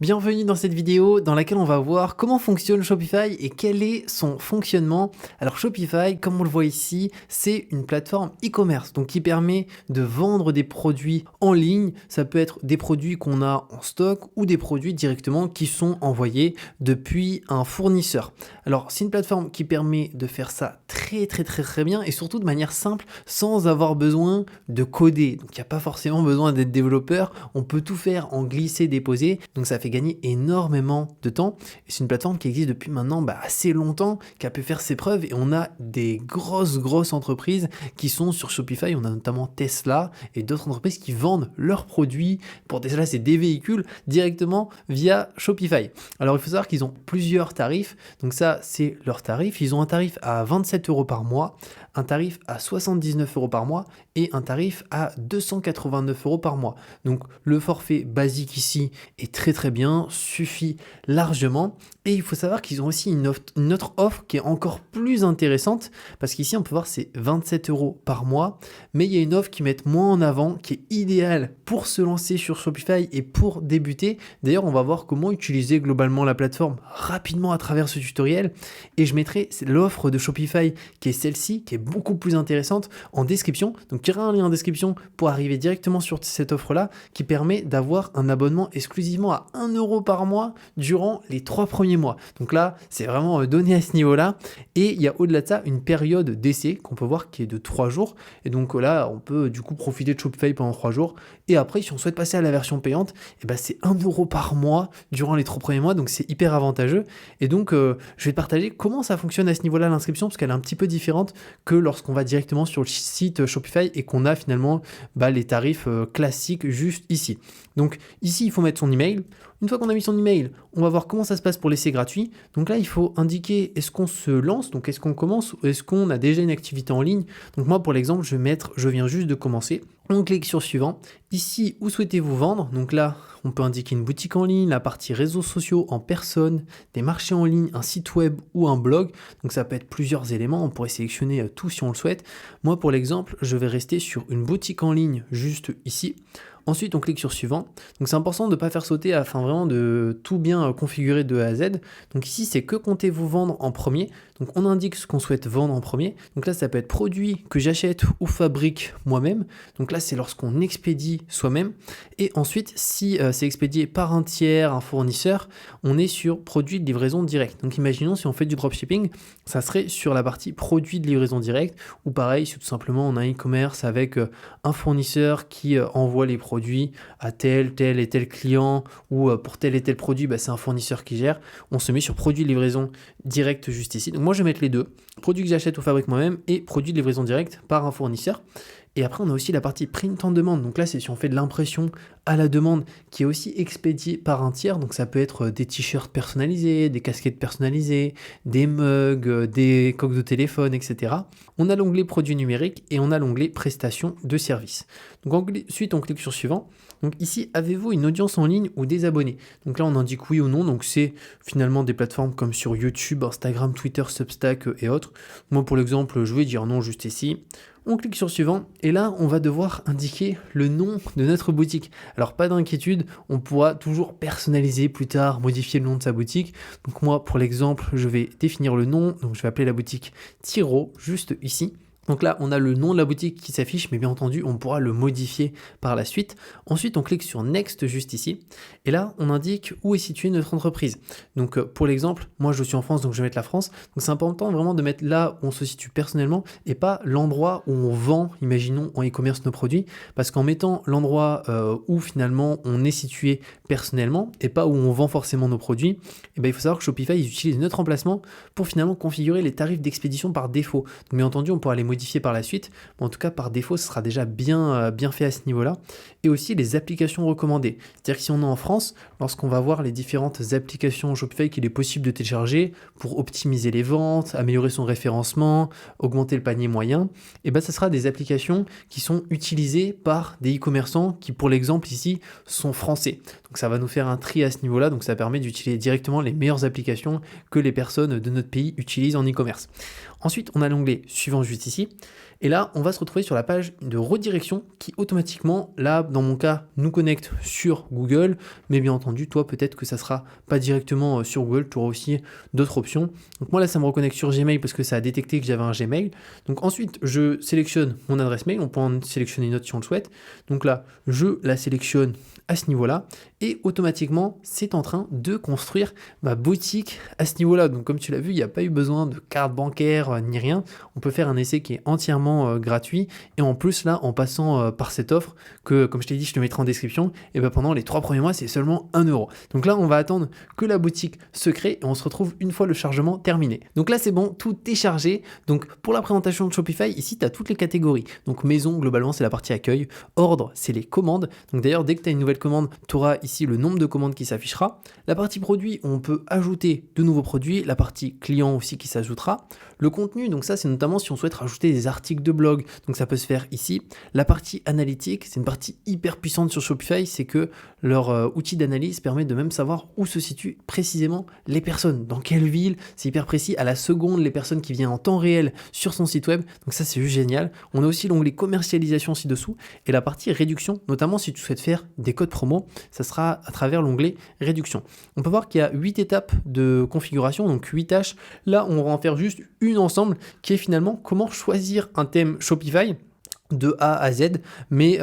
Bienvenue dans cette vidéo dans laquelle on va voir comment fonctionne Shopify et quel est son fonctionnement. Alors Shopify, comme on le voit ici, c'est une plateforme e-commerce donc qui permet de vendre des produits en ligne. Ça peut être des produits qu'on a en stock ou des produits directement qui sont envoyés depuis un fournisseur. Alors c'est une plateforme qui permet de faire ça très bien et surtout de manière simple sans avoir besoin de coder. Donc il n'y a pas forcément besoin d'être développeur, on peut tout faire en glisser-déposer. Donc ça fait gagner énormément de temps et c'est une plateforme qui existe depuis maintenant assez longtemps, qui a pu faire ses preuves et on a des grosses entreprises qui sont sur Shopify. On a notamment Tesla et d'autres entreprises qui vendent leurs produits. Pour Tesla, c'est des véhicules directement via Shopify. Alors il faut savoir qu'ils ont plusieurs tarifs, donc ça c'est leur tarif. Ils ont un tarif à 27 € par mois, un tarif à 79 € par mois et un tarif à 289 € par mois. Donc le forfait basique ici est très bien, suffit largement. Et il faut savoir qu'ils ont aussi une autre offre qui est encore plus intéressante, parce qu'ici on peut voir c'est 27 € par mois, mais il y a une offre qui met moins en avant, qui est idéale pour se lancer sur Shopify et pour débuter. D'ailleurs on va voir comment utiliser globalement la plateforme rapidement à travers ce tutoriel, et je mettrai l'offre de Shopify qui est celle-ci, qui est beaucoup plus intéressante, en description. Donc il y aura un lien en description pour arriver directement sur cette offre-là, qui permet d'avoir un abonnement exclusivement à 1 € par mois durant les 3 premiers mois. Donc là, c'est vraiment donné à ce niveau-là. Et il y a au-delà de ça une période d'essai qu'on peut voir qui est de 3 jours. Et donc là, on peut du coup profiter de Shopify pendant 3 jours. Et après, si on souhaite passer à la version payante, c'est 1 € par mois durant les 3 premiers mois. Donc c'est hyper avantageux. Et donc, je vais te partager comment ça fonctionne à ce niveau-là, l'inscription, parce qu'elle est un petit peu différente que lorsqu'on va directement sur le site Shopify et qu'on a finalement les tarifs classiques juste ici. Donc ici, il faut mettre son email. Une fois qu'on a mis son email, on va voir comment ça se passe pour l'essai gratuit. Donc là, il faut indiquer est-ce qu'on se lance, donc est-ce qu'on commence ou est-ce qu'on a déjà une activité en ligne. Donc moi, pour l'exemple, je vais mettre je viens juste de commencer. On clique sur suivant. Ici, où souhaitez-vous vendre? Donc là, on peut indiquer une boutique en ligne, la partie réseaux sociaux en personne, des marchés en ligne, un site web ou un blog. Donc ça peut être plusieurs éléments, on pourrait sélectionner tout si on le souhaite. Moi, pour l'exemple, je vais rester sur une boutique en ligne juste ici. Ensuite, on clique sur suivant. Donc c'est important de ne pas faire sauter afin vraiment de tout bien configurer de A à Z. Donc ici, c'est que comptez-vous vendre en premier. Donc on indique ce qu'on souhaite vendre en premier. Donc là, ça peut être produit que j'achète ou fabrique moi-même. Donc là, c'est lorsqu'on expédie soi-même. Et ensuite, si c'est expédié par un tiers, un fournisseur, on est sur produit de livraison directe. Donc imaginons si on fait du dropshipping, ça serait sur la partie produit de livraison directe. Ou pareil, si tout simplement on a un e-commerce avec un fournisseur qui envoie les produits à tel et tel client, ou pour tel et tel produit, c'est un fournisseur qui gère. On se met sur produit de livraison directe juste ici. Donc moi, je vais mettre les deux. Produit que j'achète ou fabrique moi-même et produit de livraison directe par un fournisseur. Et après, on a aussi la partie print en demande. Donc là, c'est si on fait de l'impression à la demande qui est aussi expédiée par un tiers. Donc ça peut être des t-shirts personnalisés, des casquettes personnalisées, des mugs, des coques de téléphone, etc. On a l'onglet produits numériques et on a l'onglet prestations de services. Donc ensuite, on clique sur suivant. Donc ici, avez-vous une audience en ligne ou des abonnés? Donc là, on indique oui ou non. Donc c'est finalement des plateformes comme sur YouTube, Instagram, Twitter, Substack et autres. Moi, pour l'exemple, je vais dire non juste ici. On clique sur suivant et là, on va devoir indiquer le nom de notre boutique. Alors, pas d'inquiétude, on pourra toujours personnaliser plus tard, modifier le nom de sa boutique. Donc moi, pour l'exemple, je vais définir le nom. Donc je vais appeler la boutique Tiro, juste ici. Donc là, on a le nom de la boutique qui s'affiche, mais bien entendu, on pourra le modifier par la suite. Ensuite, on clique sur Next juste ici. Et là, on indique où est située notre entreprise. Donc pour l'exemple, moi je suis en France, donc je vais mettre la France. Donc c'est important vraiment de mettre là où on se situe personnellement et pas l'endroit où on vend, imaginons, en e-commerce nos produits. Parce qu'en mettant l'endroit où finalement on est situé personnellement et pas où on vend forcément nos produits, il faut savoir que Shopify, ils utilisent notre emplacement pour finalement configurer les tarifs d'expédition par défaut. Donc bien entendu, on pourra les modifier par la suite, mais en tout cas par défaut ce sera déjà bien fait à ce niveau-là. Et aussi les applications recommandées, c'est-à-dire que si on est en France, lorsqu'on va voir les différentes applications Shopify qu'il est possible de télécharger pour optimiser les ventes, améliorer son référencement, augmenter le panier moyen, ça sera des applications qui sont utilisées par des e-commerçants qui, pour l'exemple ici, sont français. Donc ça va nous faire un tri à ce niveau-là, donc ça permet d'utiliser directement les meilleures applications que les personnes de notre pays utilisent en e-commerce. Ensuite, on a l'onglet suivant juste ici. Et là, on va se retrouver sur la page de redirection qui automatiquement, là, dans mon cas, nous connecte sur Google. Mais bien entendu, toi, peut-être que ça ne sera pas directement sur Google. Tu auras aussi d'autres options. Donc moi, là, ça me reconnecte sur Gmail parce que ça a détecté que j'avais un Gmail. Donc ensuite, je sélectionne mon adresse mail. On peut en sélectionner une autre si on le souhaite. Donc là, je la sélectionne à ce niveau-là et automatiquement, c'est en train de construire ma boutique à ce niveau-là. Donc comme tu l'as vu, il n'y a pas eu besoin de carte bancaire ni rien. On peut faire un essai qui est entièrement gratuit et en plus là, en passant par cette offre que, comme je t'ai dit, je te mettrai en description, et ben pendant les 3 premiers mois, c'est seulement 1 euro. Donc là, on va attendre que la boutique se crée et on se retrouve une fois le chargement terminé. Donc là, c'est bon, tout est chargé. Donc pour la présentation de Shopify, ici, tu as toutes les catégories. Donc maison, globalement, c'est la partie accueil. Ordre, c'est les commandes. Donc d'ailleurs, dès que tu as une nouvelle commande, tu auras ici le nombre de commandes qui s'affichera. La partie produit, on peut ajouter de nouveaux produits. La partie client aussi qui s'ajoutera. Le contenu, donc ça, c'est notamment si on souhaite rajouter des articles de blog. Donc ça peut se faire ici. La partie analytique, c'est une partie hyper puissante sur Shopify, c'est que leur outil d'analyse permet de même savoir où se situent précisément les personnes, dans quelle ville, c'est hyper précis, à la seconde, les personnes qui viennent en temps réel sur son site web. Donc ça, c'est juste génial. On a aussi l'onglet commercialisation ci-dessous et la partie réduction, notamment si tu souhaites faire des codes promo, ça sera à travers l'onglet réduction. On peut voir qu'il y a 8 étapes de configuration, donc 8 tâches. Là, on va en faire juste une ensemble qui est finalement comment choisir un thème Shopify de A à Z, mais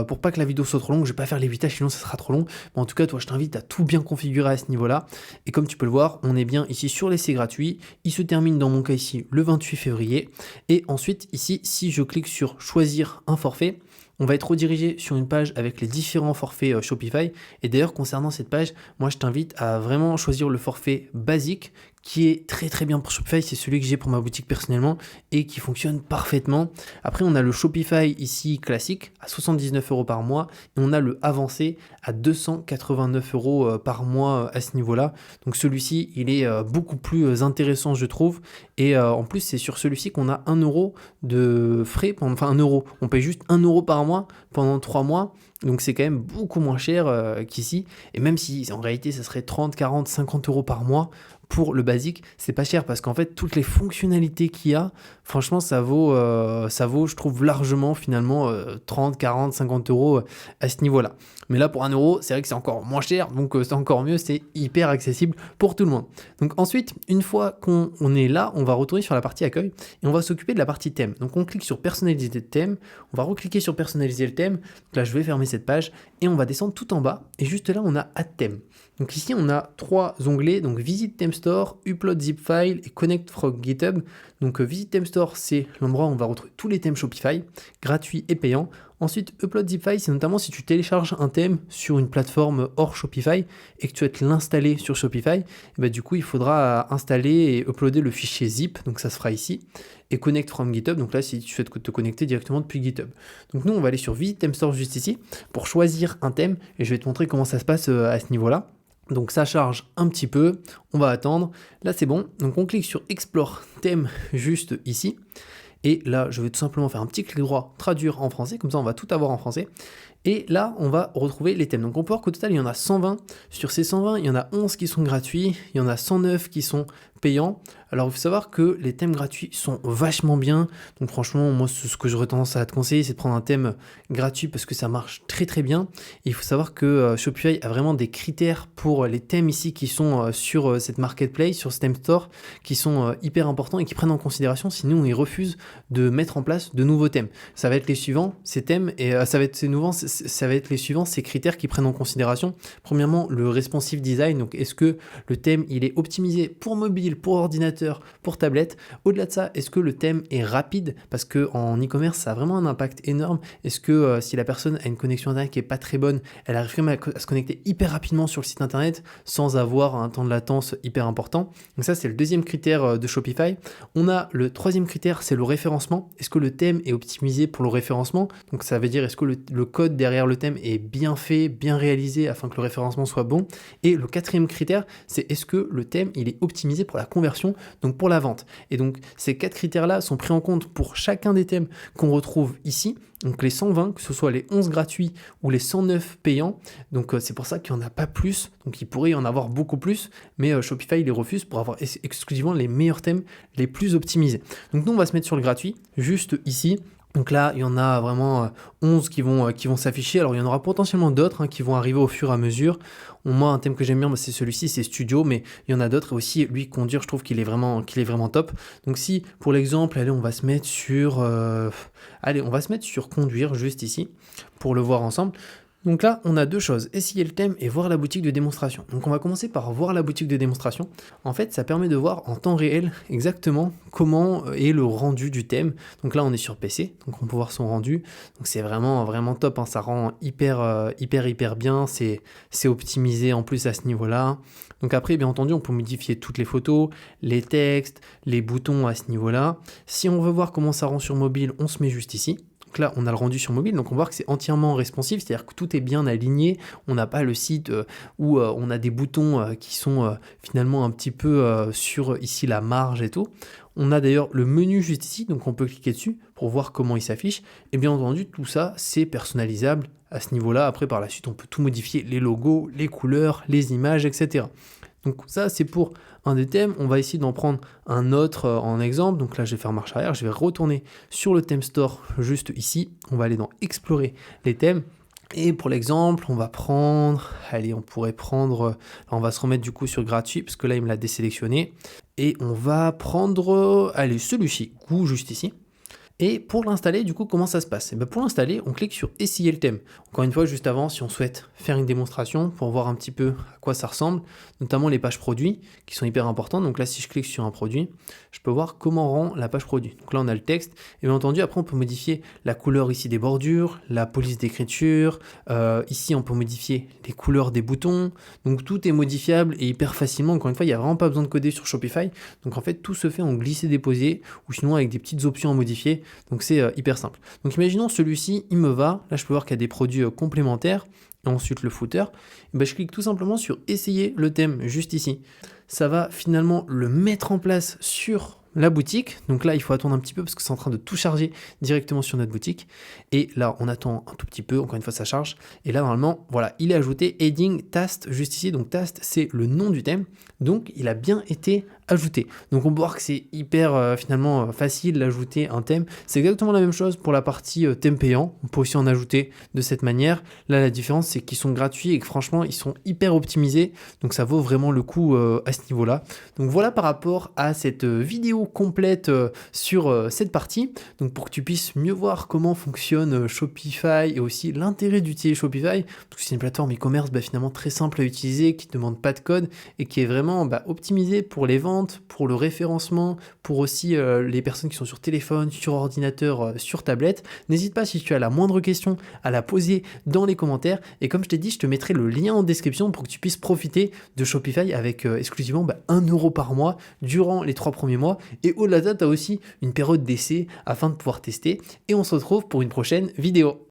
pour pas que la vidéo soit trop longue, je vais pas faire les 8 tâches, sinon ça sera trop long. Mais en tout cas, toi, je t'invite à tout bien configurer à ce niveau-là. Et comme tu peux le voir, on est bien ici sur l'essai gratuit. Il se termine dans mon cas ici le 28 février. Et ensuite, ici, si je clique sur choisir un forfait, on va être redirigé sur une page avec les différents forfaits Shopify. Et d'ailleurs, concernant cette page, moi, je t'invite à vraiment choisir le forfait basique qui est très très bien pour Shopify. C'est celui que j'ai pour ma boutique personnellement et qui fonctionne parfaitement. Après, on a le Shopify ici classique à 79 € par mois et on a le avancé à 289 € par mois à ce niveau-là. Donc celui-ci, il est beaucoup plus intéressant, je trouve. Et en plus, c'est sur celui-ci qu'on a 1 euro de frais, enfin 1 euro. On paye juste 1 euro par mois pendant 3 mois. Donc c'est quand même beaucoup moins cher qu'ici. Et même si en réalité, ça serait 30, 40, 50 € par mois, pour le basique, c'est pas cher parce qu'en fait, toutes les fonctionnalités qu'il y a, franchement, ça vaut, je trouve, largement finalement 30, 40, 50 € à ce niveau-là. Mais là, pour 1 euro, c'est vrai que c'est encore moins cher, donc c'est encore mieux, c'est hyper accessible pour tout le monde. Donc ensuite, une fois qu'on est là, on va retourner sur la partie accueil et on va s'occuper de la partie thème. Donc on clique sur personnaliser le thème, on va recliquer sur personnaliser le thème. Donc là, je vais fermer cette page et on va descendre tout en bas et juste là, on a Add thème. Donc ici, on a 3 onglets, donc Visite Theme Store, Upload Zip File et Connect from GitHub. Donc Visite Theme Store, c'est l'endroit où on va retrouver tous les thèmes Shopify, gratuits et payants. Ensuite, Upload Zip File, c'est notamment si tu télécharges un thème sur une plateforme hors Shopify et que tu souhaites l'installer sur Shopify, et ben du coup, il faudra installer et uploader le fichier zip, donc ça se fera ici. Et Connect from GitHub, donc là, si tu souhaites te connecter directement depuis GitHub. Donc nous, on va aller sur Visite Theme Store juste ici pour choisir un thème et je vais te montrer comment ça se passe à ce niveau-là. Donc ça charge un petit peu, on va attendre. Là, c'est bon. Donc on clique sur Explore thème juste ici. Et là, je vais tout simplement faire un petit clic droit, traduire en français, comme ça on va tout avoir en français. Et là, on va retrouver les thèmes. Donc on peut voir qu'au total, il y en a 120. Sur ces 120, il y en a 11 qui sont gratuits, il y en a 109 qui sont payants. Alors il faut savoir que les thèmes gratuits sont vachement bien. Donc franchement, moi, ce que j'aurais tendance à te conseiller, c'est de prendre un thème gratuit parce que ça marche très très bien. Et il faut savoir que Shopify a vraiment des critères pour les thèmes ici qui sont sur cette marketplace, sur ce theme store, qui sont hyper importants et qui prennent en considération, sinon ils refusent de mettre en place de nouveaux thèmes. Ça va être les suivants, ces thèmes, et ça va être les suivants, ces critères qui prennent en considération. Premièrement, le responsive design. Donc est-ce que le thème il est optimisé pour mobile, pour ordinateur, pour tablette? Au-delà de ça, est-ce que le thème est rapide? Parce que en e-commerce, ça a vraiment un impact énorme. Est-ce que si la personne a une connexion internet qui est pas très bonne, elle arrive quand même à se connecter hyper rapidement sur le site internet sans avoir un temps de latence hyper important? Donc ça, c'est le deuxième critère de Shopify. On a le troisième critère, c'est le référencement. Est-ce que le thème est optimisé pour le référencement? Donc ça veut dire est-ce que le code derrière le thème est bien fait, bien réalisé afin que le référencement soit bon. Et le quatrième critère, c'est est-ce que le thème il est optimisé pour la conversion, donc pour la vente. Et donc ces 4 critères-là sont pris en compte pour chacun des thèmes qu'on retrouve ici. Donc les 120, que ce soit les 11 gratuits ou les 109 payants. Donc c'est pour ça qu'il n'y en a pas plus. Donc il pourrait y en avoir beaucoup plus, mais Shopify les refuse pour avoir exclusivement les meilleurs thèmes les plus optimisés. Donc nous on va se mettre sur le gratuit, juste ici. Donc là, il y en a vraiment 11 qui vont s'afficher. Alors, il y en aura potentiellement d'autres qui vont arriver au fur et à mesure. Moi, un thème que j'aime bien, c'est celui-ci, c'est Studio, mais il y en a d'autres. Et aussi, lui, Conduire, je trouve qu'il est vraiment top. Donc si, pour l'exemple, allez, on va se mettre sur Conduire, juste ici, pour le voir ensemble. Donc là, on a deux choses, essayer le thème et voir la boutique de démonstration. Donc on va commencer par voir la boutique de démonstration. En fait, ça permet de voir en temps réel exactement comment est le rendu du thème. Donc là, on est sur PC, donc on peut voir son rendu. Donc c'est vraiment top, ça rend hyper bien, c'est optimisé en plus à ce niveau-là. Donc après, bien entendu, on peut modifier toutes les photos, les textes, les boutons à ce niveau-là. Si on veut voir comment ça rend sur mobile, on se met juste ici. Donc là, on a le rendu sur mobile, donc on voit que c'est entièrement responsive, c'est-à-dire que tout est bien aligné. On n'a pas le site où on a des boutons qui sont finalement un petit peu sur ici la marge et tout. On a d'ailleurs le menu juste ici, donc on peut cliquer dessus pour voir comment il s'affiche. Et bien entendu, tout ça, c'est personnalisable à ce niveau-là. Après, par la suite, on peut tout modifier, les logos, les couleurs, les images, etc. Donc ça, c'est pour un des thèmes. On va essayer d'en prendre un autre en exemple. Donc là, je vais faire marche arrière. Je vais retourner sur le thème store juste ici. On va aller dans explorer les thèmes. Et pour l'exemple, on va prendre, on va se remettre du coup sur gratuit parce que là, il me l'a désélectionné. Et on va prendre, celui-ci, juste ici. Et pour l'installer, du coup, comment ça se passe? Pour l'installer, on clique sur essayer le thème. Encore une fois, juste avant, si on souhaite faire une démonstration pour voir un petit peu à quoi ça ressemble, notamment les pages produits qui sont hyper importantes. Donc là, si je clique sur un produit, je peux voir comment rend la page produit. Donc là, on a le texte. Et bien entendu, après, on peut modifier la couleur ici des bordures, la police d'écriture. Ici, on peut modifier les couleurs des boutons. Donc tout est modifiable et hyper facilement. Encore une fois, il n'y a vraiment pas besoin de coder sur Shopify. Donc en fait, tout se fait en glisser-déposer ou sinon avec des petites options à modifier. Donc c'est hyper simple. Donc imaginons celui-ci, il me va. Là, je peux voir qu'il y a des produits complémentaires. Et ensuite le footer. Je clique tout simplement sur essayer le thème juste ici. Ça va finalement le mettre en place sur la boutique. Donc là, il faut attendre un petit peu parce que c'est en train de tout charger directement sur notre boutique. Et là, on attend un tout petit peu. Encore une fois, ça charge. Et là, normalement, voilà, il est ajouté heading Tast juste ici. Donc Tast, c'est le nom du thème. Donc, il a bien été ajouté. Donc, on peut voir que c'est hyper finalement facile d'ajouter un thème. C'est exactement la même chose pour la partie thème payant. On peut aussi en ajouter de cette manière. Là, la différence, c'est qu'ils sont gratuits et que franchement, ils sont hyper optimisés. Donc, ça vaut vraiment le coup à ce niveau-là. Donc, voilà par rapport à cette vidéo complète sur cette partie. Donc, pour que tu puisses mieux voir comment fonctionne Shopify et aussi l'intérêt d'utiliser Shopify, parce que c'est une plateforme e-commerce finalement très simple à utiliser, qui ne demande pas de code et qui est vraiment optimisée pour les ventes, pour le référencement, pour aussi les personnes qui sont sur téléphone, sur ordinateur, sur tablette. N'hésite pas si tu as la moindre question à la poser dans les commentaires. Et comme je t'ai dit, je te mettrai le lien en description pour que tu puisses profiter de Shopify avec exclusivement 1 euro par mois durant les 3 premiers mois. Et au-delà de ça, tu as aussi une période d'essai afin de pouvoir tester. Et on se retrouve pour une prochaine vidéo.